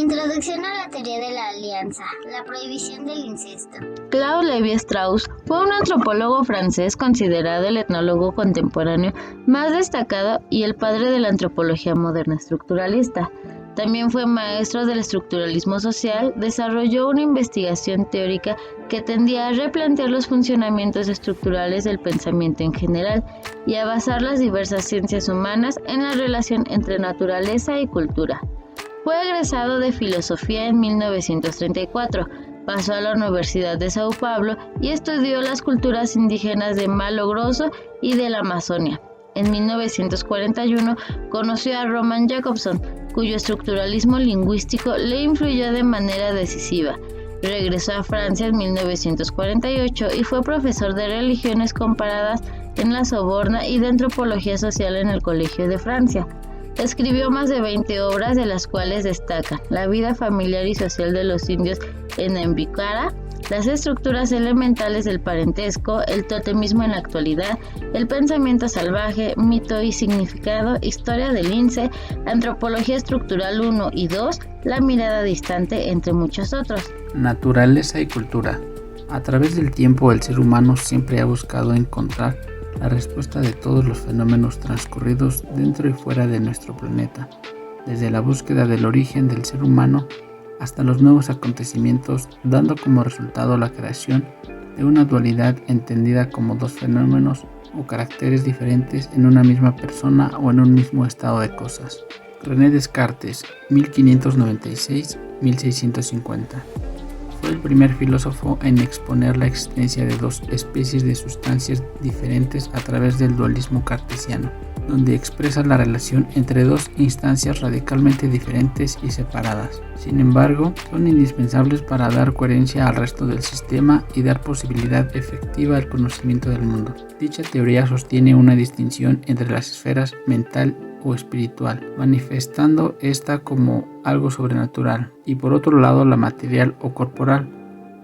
Introducción a la teoría de la alianza, la prohibición del incesto. Claude Lévi-Strauss fue un antropólogo francés considerado el etnólogo contemporáneo más destacado y el padre de la antropología moderna estructuralista. También fue maestro del estructuralismo social, desarrolló una investigación teórica que tendía a replantear los funcionamientos estructurales del pensamiento en general y a basar las diversas ciencias humanas en la relación entre naturaleza y cultura. Fue egresado de filosofía en 1934, pasó a la Universidad de Sao Paulo y estudió las culturas indígenas de Mato Grosso y de la Amazonia. En 1941 conoció a Roman Jakobson, cuyo estructuralismo lingüístico le influyó de manera decisiva. Regresó a Francia en 1948 y fue profesor de religiones comparadas en la Sorbona y de antropología social en el Colegio de Francia. Escribió más de 20 obras, de las cuales destacan La vida familiar y social de los indios en Nambiquara, Las estructuras elementales del parentesco, El totemismo en la actualidad, El pensamiento salvaje, Mito y significado, Historia del lince, Antropología estructural 1 y 2, La mirada distante, entre muchos otros. Naturaleza y cultura. A través del tiempo, el ser humano siempre ha buscado encontrar la respuesta de todos los fenómenos transcurridos dentro y fuera de nuestro planeta, desde la búsqueda del origen del ser humano hasta los nuevos acontecimientos, dando como resultado la creación de una dualidad entendida como dos fenómenos o caracteres diferentes en una misma persona o en un mismo estado de cosas. René Descartes, 1596-1650. Fue el primer filósofo en exponer la existencia de dos especies de sustancias diferentes a través del dualismo cartesiano, donde expresa la relación entre dos instancias radicalmente diferentes y separadas. Sin embargo, son indispensables para dar coherencia al resto del sistema y dar posibilidad efectiva al conocimiento del mundo. Dicha teoría sostiene una distinción entre las esferas mental o espiritual, manifestando esta como algo sobrenatural, y por otro lado la material o corporal,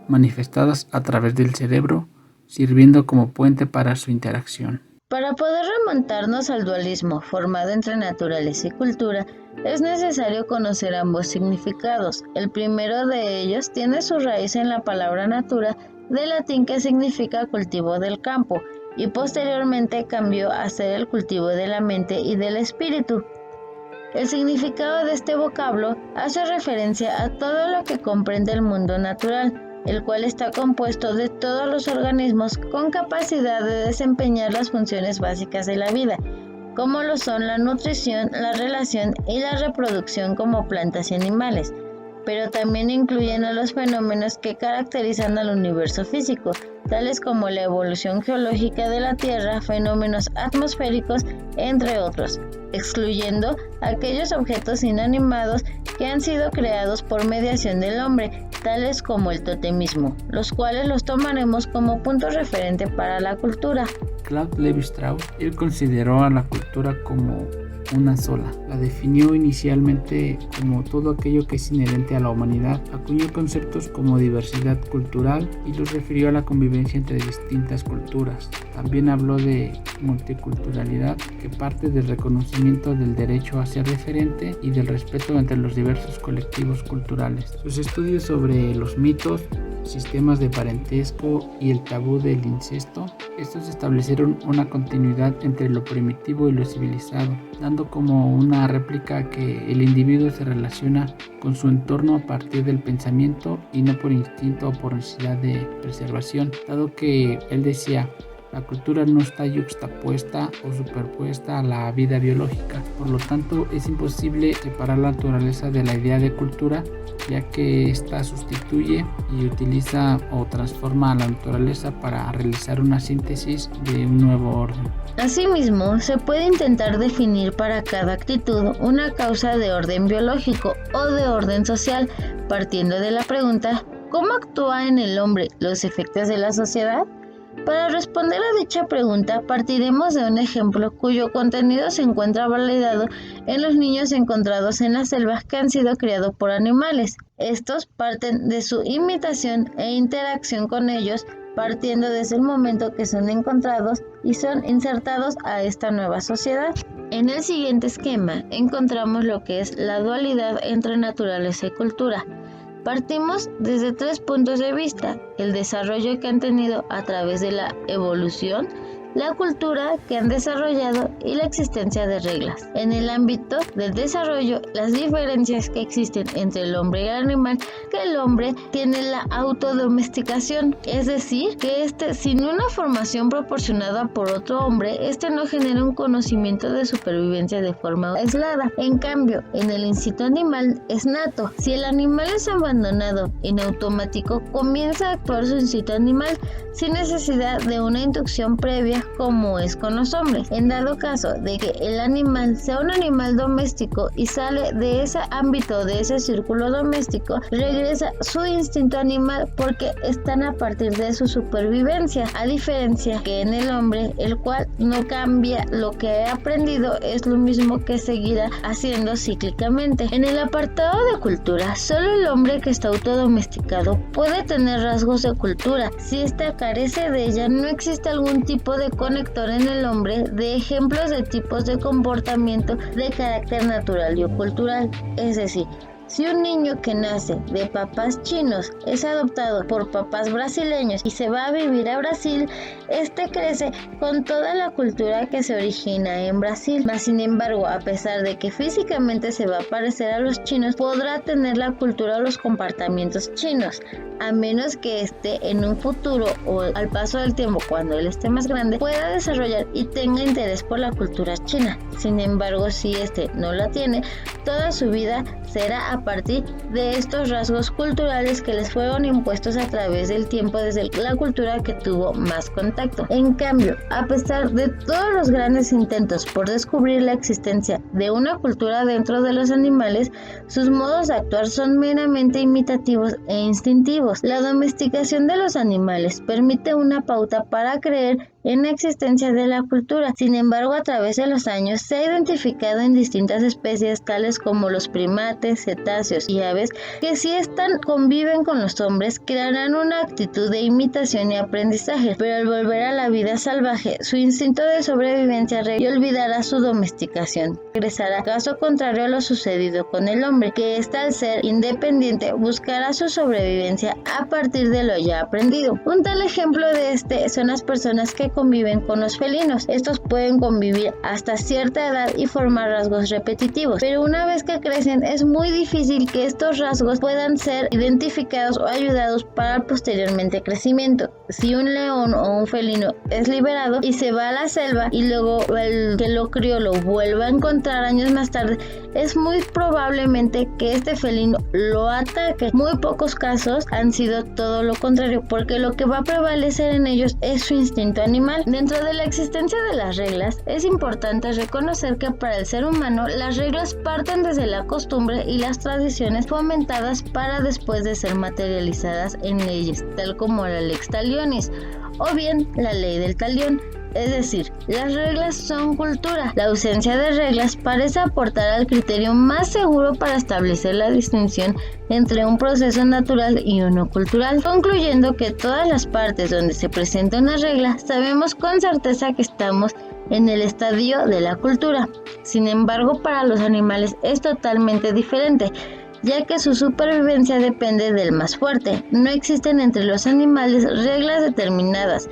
manifestadas a través del cerebro, sirviendo como puente para su interacción. Para poder remontarnos al dualismo formado entre naturaleza y cultura, es necesario conocer ambos significados. El primero de ellos tiene su raíz en la palabra natura, del latín, que significa cultivo del campo, y posteriormente cambió a ser el cultivo de la mente y del espíritu. El significado de este vocablo hace referencia a todo lo que comprende el mundo natural, el cual está compuesto de todos los organismos con capacidad de desempeñar las funciones básicas de la vida, como lo son la nutrición, la relación y la reproducción como plantas y animales, pero también incluyen a los fenómenos que caracterizan al universo físico, tales como la evolución geológica de la Tierra, fenómenos atmosféricos, entre otros, excluyendo aquellos objetos inanimados que han sido creados por mediación del hombre, tales como el totemismo, los cuales los tomaremos como punto referente para la cultura. Claude Lévi-Strauss, él consideró a la cultura como una sola. La definió inicialmente como todo aquello que es inherente a la humanidad, acuñó conceptos como diversidad cultural y los refirió a la convivencia entre distintas culturas. También habló de multiculturalidad, que parte del reconocimiento del derecho a ser diferente y del respeto entre los diversos colectivos culturales. Sus estudios sobre los mitos, sistemas de parentesco y el tabú del incesto, estos establecieron una continuidad entre lo primitivo y lo civilizado, dando como una réplica que el individuo se relaciona con su entorno a partir del pensamiento y no por instinto o por necesidad de preservación, dado que él decía: la cultura no está yuxtapuesta o superpuesta a la vida biológica, por lo tanto es imposible separar la naturaleza de la idea de cultura, ya que ésta sustituye y utiliza o transforma a la naturaleza para realizar una síntesis de un nuevo orden. Asimismo, se puede intentar definir para cada actitud una causa de orden biológico o de orden social, partiendo de la pregunta: ¿cómo actúa en el hombre los efectos de la sociedad? Para responder a dicha pregunta, partiremos de un ejemplo cuyo contenido se encuentra validado en los niños encontrados en las selvas que han sido criados por animales. Estos parten de su imitación e interacción con ellos partiendo desde el momento que son encontrados y son insertados a esta nueva sociedad. En el siguiente esquema encontramos lo que es la dualidad entre naturaleza y cultura. Partimos desde 3 puntos de vista: el desarrollo que han tenido a través de la evolución, la cultura que han desarrollado y la existencia de reglas. En el ámbito del desarrollo, las diferencias que existen entre el hombre y el animal, que el hombre tiene la autodomesticación, es decir, que sin una formación proporcionada por otro hombre, no genera un conocimiento de supervivencia de forma aislada. En cambio, en el instinto animal es nato. Si el animal es abandonado en automático, comienza a actuar su instinto animal sin necesidad de una inducción previa, como es con los hombres. En dado caso de que el animal sea un animal doméstico y sale de ese ámbito, de ese círculo doméstico, regresa su instinto animal porque están a partir de su supervivencia, a diferencia que en el hombre, el cual no cambia lo que ha aprendido, es lo mismo que seguirá haciendo cíclicamente. En el apartado de cultura, solo el hombre que está autodomesticado puede tener rasgos de cultura. Si ésta carece de ella, no existe algún tipo de conector en el hombre de ejemplos de tipos de comportamiento de carácter natural y o cultural. Es decir, si un niño que nace de papás chinos es adoptado por papás brasileños y se va a vivir a Brasil, crece con toda la cultura que se origina en Brasil. Mas, sin embargo, a pesar de que físicamente se va a parecer a los chinos, podrá tener la cultura o los comportamientos chinos, a menos que en un futuro o al paso del tiempo, cuando él esté más grande, pueda desarrollar y tenga interés por la cultura china. Sin embargo, si no la tiene, toda su vida será a partir de estos rasgos culturales que les fueron impuestos a través del tiempo desde la cultura que tuvo más contacto. En cambio, a pesar de todos los grandes intentos por descubrir la existencia de una cultura dentro de los animales, sus modos de actuar son meramente imitativos e instintivos. La domesticación de los animales permite una pauta para creer en la existencia de la cultura. Sin embargo, a través de los años se ha identificado en distintas especies, tales como los primates, cetáceos y aves, que si conviven con los hombres, crearán una actitud de imitación y aprendizaje, pero al volver a la vida salvaje, su instinto de sobrevivencia y olvidará su domesticación. Regresará, caso contrario a lo sucedido con el hombre, que al ser independiente buscará su sobrevivencia a partir de lo ya aprendido. Un tal ejemplo de son las personas que conviven con los felinos. Estos pueden convivir hasta cierta edad y formar rasgos repetitivos, pero una vez que crecen es muy difícil que estos rasgos puedan ser identificados o ayudados para el posteriormente crecimiento. Si un león o un felino es liberado y se va a la selva y luego el que lo crió lo vuelva a encontrar años más tarde, es muy probablemente que este felino lo ataque. Muy pocos casos han sido todo lo contrario, porque lo que va a prevalecer en ellos es su instinto animal. Dentro de la existencia de las reglas, es importante reconocer que para el ser humano las reglas parten desde la costumbre y las tradiciones fomentadas para después de ser materializadas en leyes, tal como la lex talionis o bien la ley del talión. Es decir, las reglas son cultura. La ausencia de reglas parece aportar al criterio más seguro para establecer la distinción entre un proceso natural y uno cultural, concluyendo que todas las partes donde se presenta una regla sabemos con certeza que estamos en el estadio de la cultura. Sin embargo, para los animales es totalmente diferente, ya que su supervivencia depende del más fuerte. No existen entre los animales reglas determinadas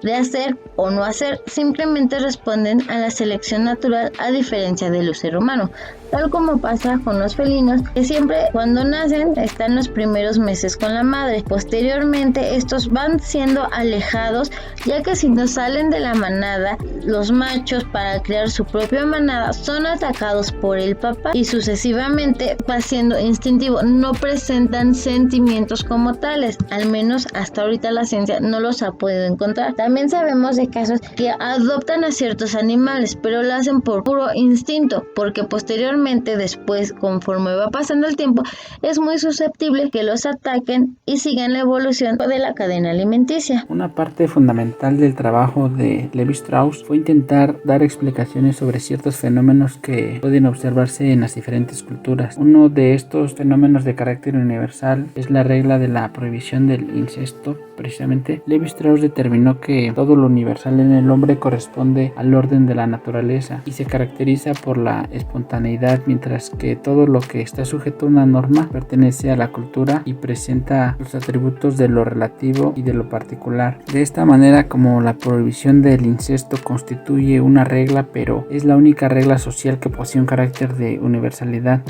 de hacer o no hacer, simplemente responden a la selección natural, a diferencia del ser humano, tal como pasa con los felinos, que siempre cuando nacen están los primeros meses con la madre. Posteriormente estos van siendo alejados, ya que si no salen de la manada, los machos, para crear su propia manada, son atacados por el papá y sucesivamente va siendo instintivo. No presentan sentimientos como tales, al menos hasta ahorita la ciencia no los ha podido encontrar. También sabemos de casos que adoptan a ciertos animales, pero lo hacen por puro instinto, porque posteriormente obviamente después, conforme va pasando el tiempo, es muy susceptible que los ataquen y sigan la evolución de la cadena alimenticia. Una parte fundamental del trabajo de Levi Strauss fue intentar dar explicaciones sobre ciertos fenómenos que pueden observarse en las diferentes culturas. Uno de estos fenómenos de carácter universal es la regla de la prohibición del incesto. Precisamente, Levi Strauss determinó que todo lo universal en el hombre corresponde al orden de la naturaleza y se caracteriza por la espontaneidad, mientras que todo lo que está sujeto a una norma pertenece a la cultura y presenta los atributos de lo relativo y de lo particular. De esta manera, como la prohibición del incesto constituye una regla, pero es la única regla social que posee un carácter de universalidad,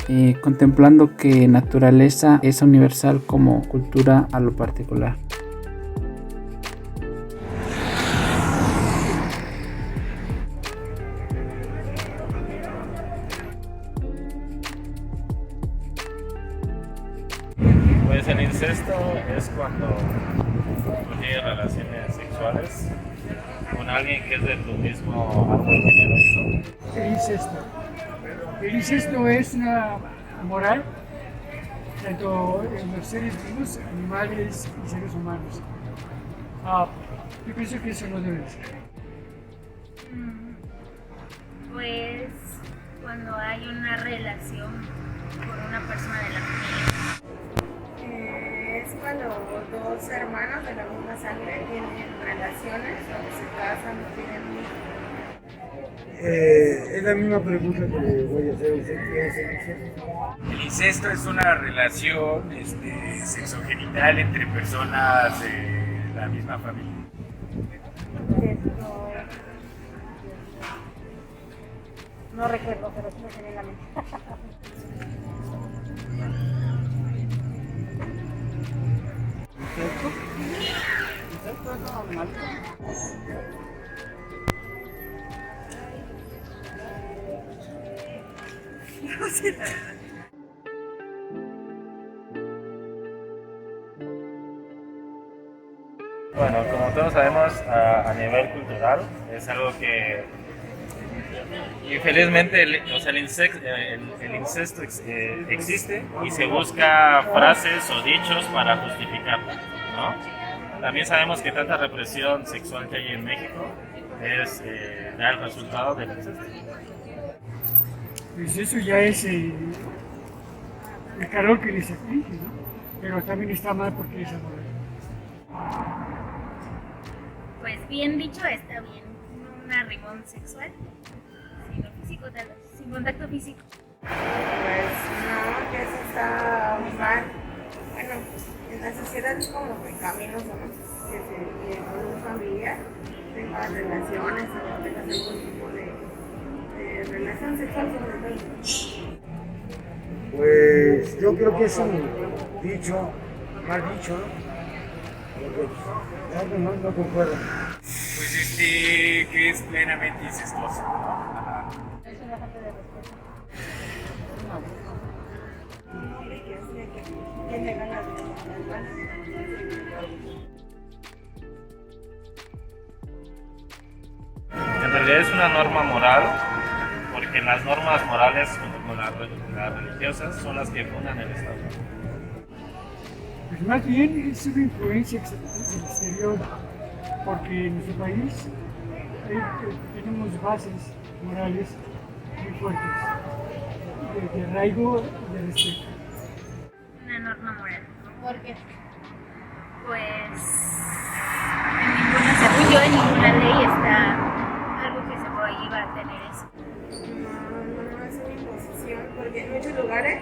contemplando que naturaleza es universal como cultura a lo particular. Pues el incesto es cuando tú tienes relaciones sexuales con alguien que es de tu mismo árbol genealogico. El incesto. El incesto es una moral tanto en los seres vivos, animales y seres humanos. Yo pienso que eso no debe ser. Pues cuando hay una relación con una persona de la familia. Es cuando dos hermanos de la misma sangre tienen relaciones, o se casan o tienen hijos. Es la misma pregunta que le voy a hacer a usted. ¿Qué es el incesto? El incesto es una relación sexogenital entre personas de la misma familia. No recuerdo, pero sí me tiene en la mente. Bueno, como todos sabemos, a nivel cultural es algo que infelizmente el incesto existe y se busca frases o dichos para justificarlo, ¿no? También sabemos que tanta represión sexual que hay en México es da el resultado del incesto. Pues eso ya es el calor que les aflige, ¿no? Pero también está mal porque es amoral. Pues bien dicho, está bien. Un arrimón sexual, sin físico, tal vez, sin contacto físico. Pues no, que eso está mal. Bueno, en la sociedad es como pecaminoso, ¿no? Que con un familiar tenga relaciones o tenga algún tipo de relación sexual sobre todo. Pues yo creo que es un dicho, mal dicho, ¿no? Porque no concuerdo. Pues que es plenamente incestuoso, ¿no? Ajá. En realidad es una norma moral, porque las normas morales junto con las religiosas son las que fundan el Estado. Pues más bien es una influencia del exterior, porque en nuestro país tenemos bases morales muy fuertes, de arraigo y de respeto. Una norma moral. ¿Por qué? Pues según yo, en ninguna ley está algo que se prohíba a tener eso. No es una imposición, porque en muchos lugares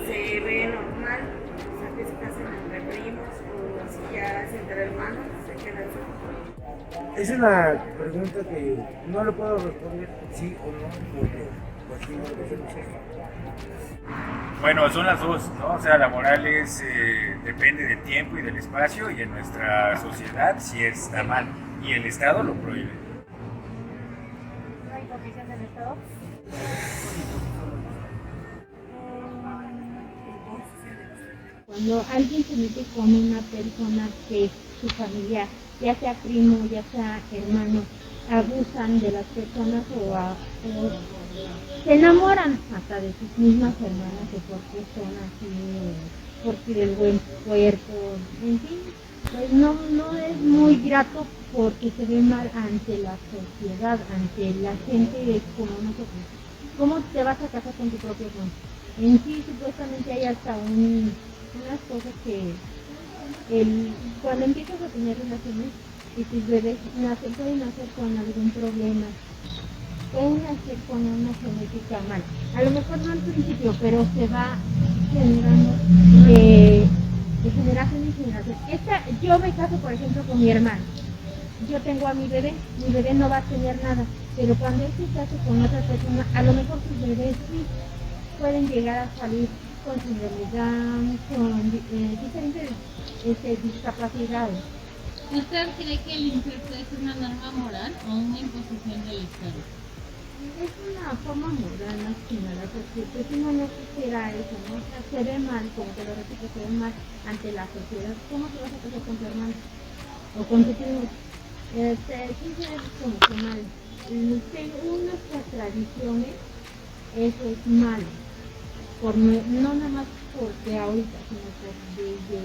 se ve normal, o sea, que se casan entre primos o si ya es entre hermanos, se queda así. Es una pregunta que no le puedo responder sí o no, porque pues sí, no es el incesto. Bueno, son las dos, ¿no? O sea, la moral depende del tiempo y del espacio, y en nuestra sociedad sí está mal, y el Estado lo prohíbe. ¿No hay imposición del Estado? Cuando alguien se mete con una persona que es su familiar, ya sea primo, ya sea hermano, abusan de las personas o se enamoran hasta de sus mismas hermanas, de porque son así, porque del buen cuerpo, en fin, pues no es muy grato porque se ve mal ante la sociedad, ante la gente como nosotros. ¿Cómo te vas a casar con tu propio hermano? En sí, supuestamente hay hasta unas cosas que cuando empiezas a tener relaciones y tus bebés pueden nacer con algún problema, pueden nacer con una genética mal. A lo mejor no al principio, pero se va generando de generación en generación. Yo me caso, por ejemplo, con mi hermano. Yo tengo a mi bebé no va a tener nada, pero cuando él se case con otra persona, a lo mejor sus bebés sí pueden llegar a salir con síndrome, con diferentes discapacidades. ¿Usted cree que el incesto es una norma moral o una imposición del Estado? Es una forma moral más que nada, porque pues uno no quisiera eso, ¿no? O sea, se ve mal, como te lo repito, se ve mal ante la sociedad. ¿Cmo te vas a casar con tu hermano? O con tu primo. Sí se ve como que mal. Según nuestras tradiciones, eso es malo. No nada más porque ahorita, sino desde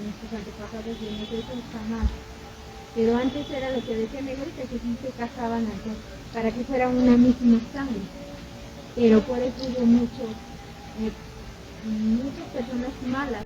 nuestros antepasados y eso está mal. Pero antes era lo que decía mi abuelita, que sí se casaban antes para que fuera una misma sangre. Pero por eso hubo muchas personas malas.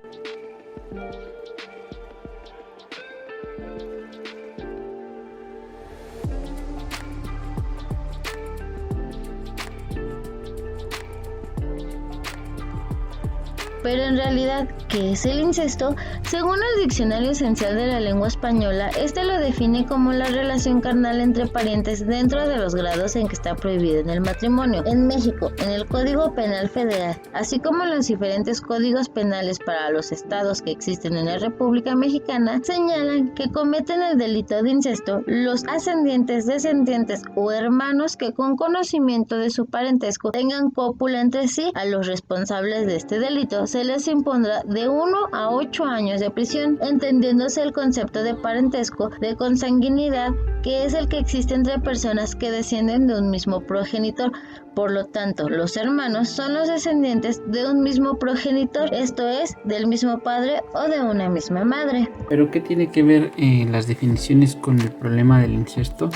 Pero en realidad, ¿qué es el incesto? Según el Diccionario Esencial de la Lengua Española, este lo define como la relación carnal entre parientes dentro de los grados en que está prohibido en el matrimonio. En México, en el Código Penal Federal, así como en los diferentes códigos penales para los estados que existen en la República Mexicana, señalan que cometen el delito de incesto los ascendientes, descendientes o hermanos que con conocimiento de su parentesco tengan cópula entre sí. A los responsables de este delito se les impondrá de 1 a 8 años de prisión, entendiéndose el concepto de parentesco de consanguinidad, que es el que existe entre personas que descienden de un mismo progenitor. Por lo tanto, los hermanos son los descendientes de un mismo progenitor, esto es, del mismo padre o de una misma madre. ¿Pero qué tiene que ver las definiciones con el problema del incesto?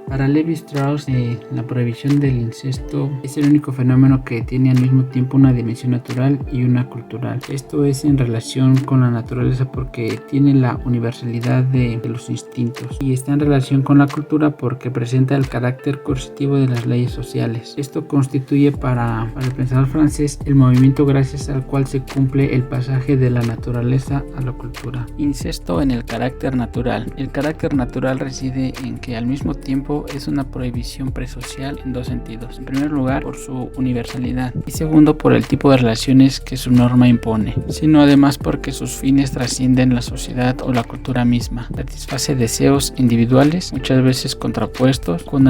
Para Levi Strauss, la prohibición del incesto es el único fenómeno que tiene al mismo tiempo una dimensión natural y una cultural. Esto es en relación con la naturaleza porque tiene la universalidad de los instintos, y está en relación con la cultura porque presenta el carácter coercitivo de las leyes sociales. Esto constituye para el pensador francés el movimiento gracias al cual se cumple el pasaje de la naturaleza a la cultura. Incesto en el carácter natural. El carácter natural reside en que al mismo tiempo es una prohibición presocial en dos sentidos. En primer lugar, por su universalidad, y segundo, por el tipo de relaciones que su norma impone, sino además porque sus fines trascienden la sociedad o la cultura misma. Satisface deseos individuales, muchas veces contrapuestos como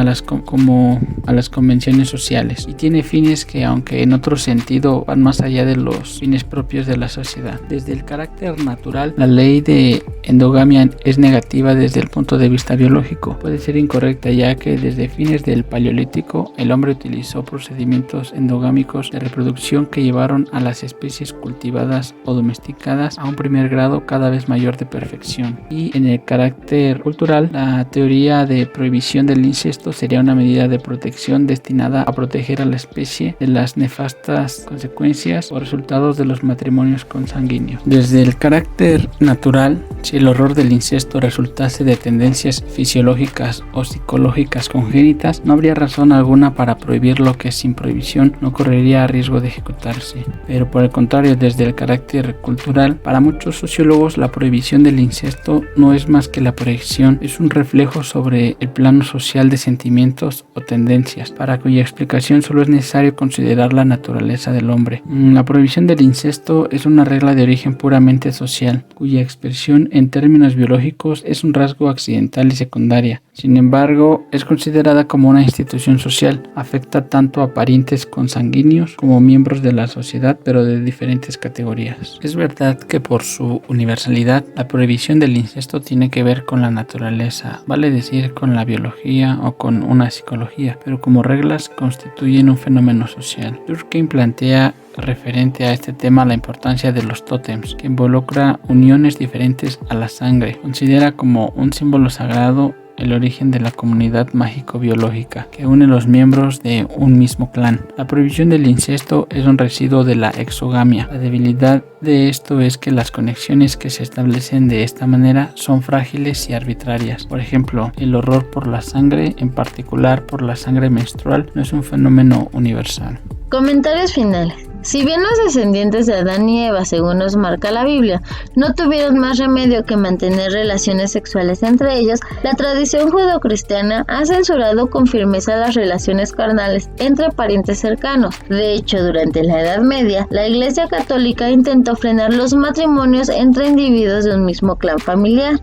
a las convenciones sociales, y tiene fines que, aunque en otro sentido, van más allá de los fines propios de la sociedad. Desde el carácter natural, la ley de endogamia es negativa desde el punto de vista biológico. Puede ser incorrecta, ya que desde fines del Paleolítico el hombre utilizó procedimientos endogámicos de reproducción que llevaron a las especies cultivadas o domesticadas a un primer grado cada vez mayor de perfección. Y en el carácter cultural, la teoría de prohibición del incesto sería una medida de protección destinada a proteger a la especie de las nefastas consecuencias o resultados de los matrimonios consanguíneos. Desde el carácter natural, si el horror del incesto resultase de tendencias fisiológicas o psicológicas congénitas, no habría razón alguna para prohibir lo que sin prohibición no correría riesgo de ejecutarse. Pero por el contrario, desde el carácter cultural, para muchos sociólogos la prohibición del incesto no es más que la proyección, es un reflejo sobre el plano social de sentimientos o tendencias, para cuya explicación solo es necesario considerar la naturaleza del hombre. La prohibición del incesto es una regla de origen puramente social, cuya expresión en términos biológicos es un rasgo accidental y secundaria. Sin embargo, embargo, es considerada como una institución social. Afecta tanto a parientes consanguíneos como miembros de la sociedad, pero de diferentes categorías. Es verdad que por su universalidad, la prohibición del incesto tiene que ver con la naturaleza, vale decir con la biología o con una psicología, pero como reglas constituyen un fenómeno social. Durkheim plantea referente a este tema la importancia de los tótems, que involucra uniones diferentes a la sangre. Considera como un símbolo sagrado el origen de la comunidad mágico-biológica que une los miembros de un mismo clan. La prohibición del incesto es un residuo de la exogamia. La debilidad de esto es que las conexiones que se establecen de esta manera son frágiles y arbitrarias. Por ejemplo, el horror por la sangre, en particular por la sangre menstrual, no es un fenómeno universal. Comentarios finales. Si bien los descendientes de Adán y Eva, según nos marca la Biblia, no tuvieron más remedio que mantener relaciones sexuales entre ellos, la tradición judeocristiana ha censurado con firmeza las relaciones carnales entre parientes cercanos. De hecho, durante la Edad Media, la Iglesia Católica intentó frenar los matrimonios entre individuos de un mismo clan familiar.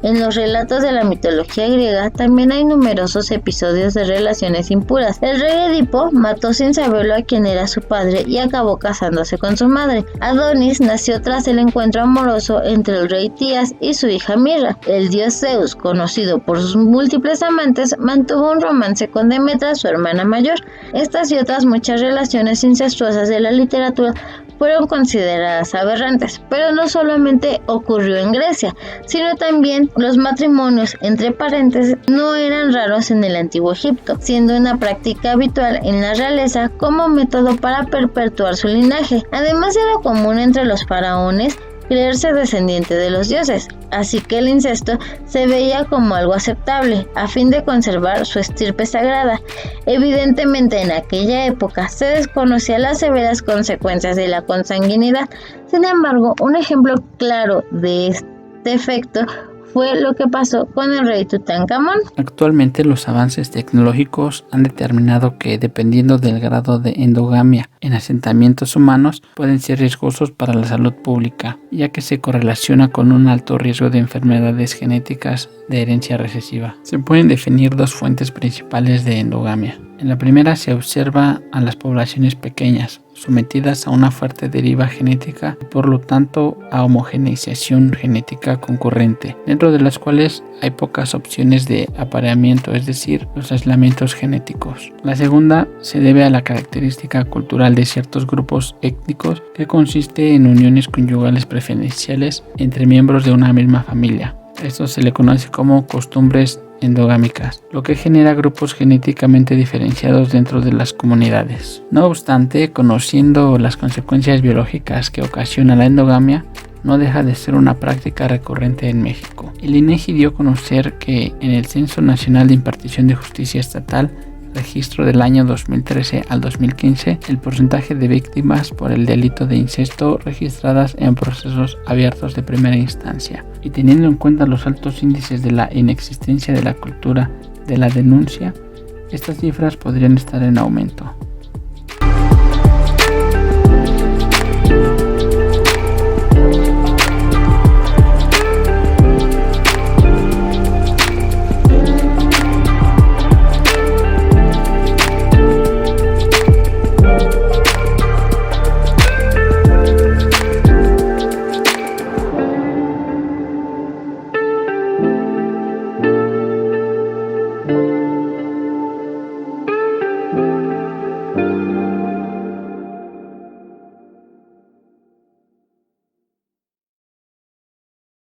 En los relatos de la mitología griega también hay numerosos episodios de relaciones impuras. El rey Edipo mató sin saberlo a quien era su padre y acabó casándose con su madre. Adonis nació tras el encuentro amoroso entre el rey Tías y su hija Mirra. El dios Zeus, conocido por sus múltiples amantes, mantuvo un romance con Demetra, su hermana mayor. Estas y otras muchas relaciones incestuosas de la literatura fueron consideradas aberrantes, pero no solamente ocurrió en Grecia, sino también los matrimonios entre parientes no eran raros en el antiguo Egipto, siendo una práctica habitual en la realeza como método para perpetuar su linaje. Además era común entre los faraones creerse descendiente de los dioses, así que el incesto se veía como algo aceptable, a fin de conservar su estirpe sagrada. Evidentemente en aquella época se desconocían las severas consecuencias de la consanguinidad. Sin embargo, un ejemplo claro de este efecto fue lo que pasó con el rey Tutankamón. Actualmente los avances tecnológicos han determinado que, dependiendo del grado de endogamia en asentamientos humanos, pueden ser riesgosos para la salud pública, ya que se correlaciona con un alto riesgo de enfermedades genéticas de herencia recesiva. Se pueden definir dos fuentes principales de endogamia. En la primera se observa a las poblaciones pequeñas, sometidas a una fuerte deriva genética y por lo tanto a homogeneización genética concurrente, dentro de las cuales hay pocas opciones de apareamiento, es decir, los aislamientos genéticos. La segunda se debe a la característica cultural de ciertos grupos étnicos que consiste en uniones conyugales preferenciales entre miembros de una misma familia. Esto se le conoce como costumbres endogámicas, lo que genera grupos genéticamente diferenciados dentro de las comunidades. No obstante, conociendo las consecuencias biológicas que ocasiona la endogamia, no deja de ser una práctica recurrente en México. El INEGI dio a conocer que en el Censo Nacional de Impartición de Justicia Estatal, registro del año 2013 al 2015, el porcentaje de víctimas por el delito de incesto registradas en procesos abiertos de primera instancia, y teniendo en cuenta los altos índices de la inexistencia de la cultura de la denuncia, estas cifras podrían estar en aumento.